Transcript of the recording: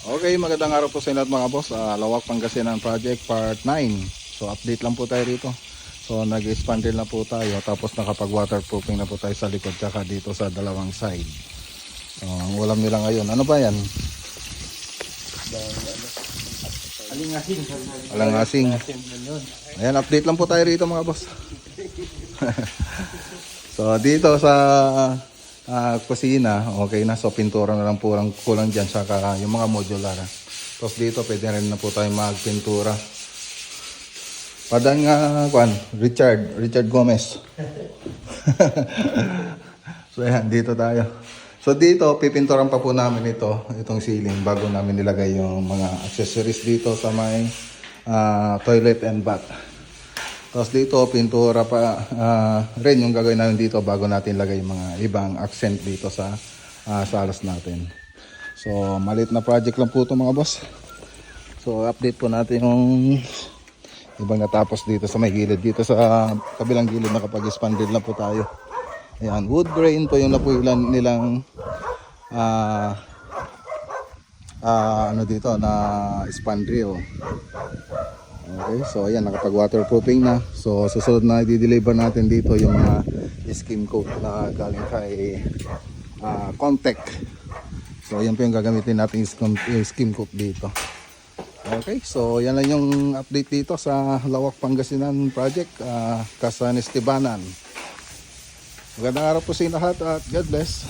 Okay, magandang araw po sa inyo mga boss. Lawak Pangasinan Project Part 9. So update lang po tayo rito. So nag-expanded na po tayo, tapos nakapag waterproofing na po tayo sa likod tsaka dito sa dalawang side. So ang ulam nila ngayon, ano ba yan? Aling-asing. Alang-asing. Ayan, update lang po tayo rito mga boss. So dito sa kusina, okay na. So pintura na lang po lang kulang dyan, saka yung mga modular. Tapos dito pwede rin na po tayo magpintura. Padang Richard Gomez. So ayan, dito tayo. So dito pipinturan pa po namin itong ceiling bago namin nilagay yung mga accessories dito sa may toilet and bath. Tapos dito pintura pa rin yung gagawin namin dito bago natin lagay yung mga ibang accent dito sa salas natin. So maliit na project lang po ito mga boss. So update po natin yung ibang natapos dito sa may gilid. Dito sa kabilang gilid nakapag-expanded lang po tayo. Ayan, wood grain po yung napuilan nilang ano dito na spandrel. Okay, so ayan, nakapag waterproofing na. So susunod na i-deliver natin dito yung mga skim coat na galing kay Contact. So ayan po yung gagamitin natin skim coat dito. Okay, so yan lang yung update dito sa Lawak Pangasinan Project, Casan Estebanan. Magandang araw po sa inyo lahat at God bless.